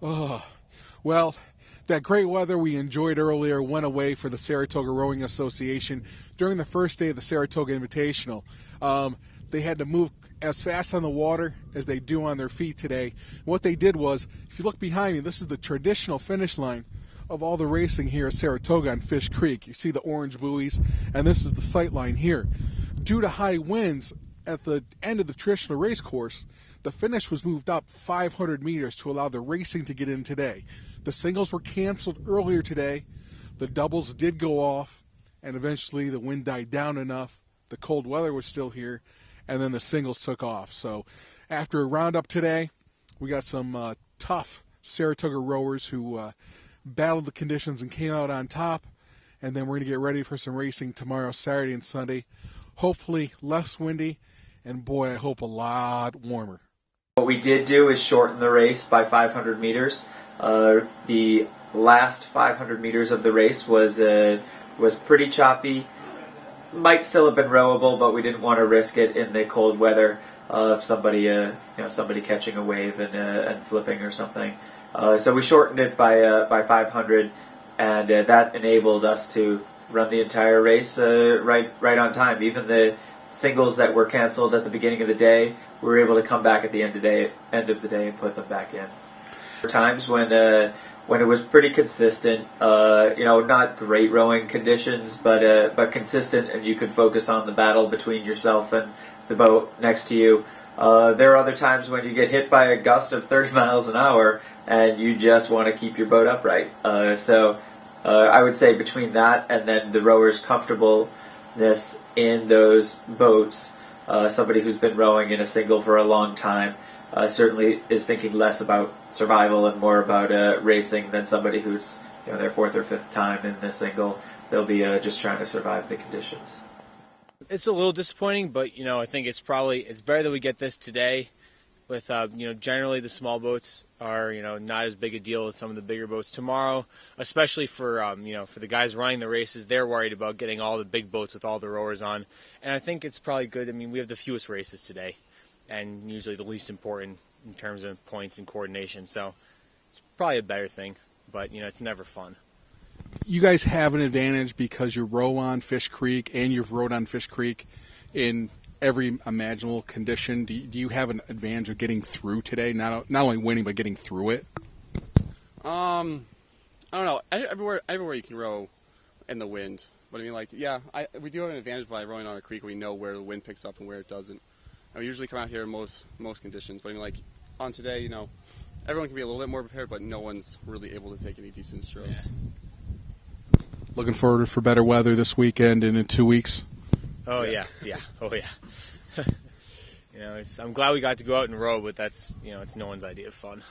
Oh, well, that great weather we enjoyed earlier went away for the Saratoga Rowing Association during the first day of the Saratoga Invitational. They had to move as fast on the water as they do on their feet today. What they did was, if you look behind me, this is the traditional finish line of all the racing here at Saratoga on Fish Creek. You see the orange buoys, and this is the sight line here. Due to high winds at the end of the traditional race course, the finish was moved up 500 meters to allow the racing to get in today. The singles were canceled earlier today. The doubles did go off, and eventually the wind died down enough. The cold weather was still here, and then the singles took off. So after a roundup today, we got some tough Saratoga rowers who battled the conditions and came out on top. And then we're going to get ready for some racing tomorrow, Saturday and Sunday. Hopefully less windy, and boy, I hope a lot warmer. What we did do is shorten the race by 500 meters. The last 500 meters of the race was pretty choppy. Might still have been rowable, but we didn't want to risk it in the cold weather of somebody catching a wave and flipping or something. So we shortened it by 500, and that enabled us to run the entire race right on time. Even the singles that were canceled at the beginning of the day, we were able to come back at the end of the day and put them back in. There were times when it was pretty consistent, not great rowing conditions, but consistent, and you could focus on the battle between yourself and the boat next to you. There are other times when you get hit by a gust of 30 miles an hour and you just want to keep your boat upright. So I would say between that and then the rowers' comfortableness in those boats, somebody who's been rowing in a single for a long time certainly is thinking less about survival and more about racing than somebody who's their fourth or fifth time in the single. They'll be just trying to survive the conditions. It's a little disappointing, but I think it's better that we get this today. With generally the small boats are not as big a deal as some of the bigger boats. Tomorrow, especially for for the guys running the races, they're worried about getting all the big boats with all the rowers on. And I think it's probably good. I mean, we have the fewest races today, and usually the least important in terms of points and coordination. So it's probably a better thing, but it's never fun. You guys have an advantage because you row on Fish Creek and you've rowed on Fish Creek in every imaginable condition. Do you have an advantage of getting through today? Not only winning, but getting through it? I don't know. Everywhere you can row in the wind. But I mean, we do have an advantage by rowing on a creek. We know where the wind picks up and where it doesn't. And we usually come out here in most conditions. But I mean, on today, everyone can be a little bit more prepared, but no one's really able to take any decent strokes. Yeah. Looking forward for better weather this weekend and in 2 weeks. Oh yeah. Oh yeah. I'm glad we got to go out and row, but that's it's no one's idea of fun.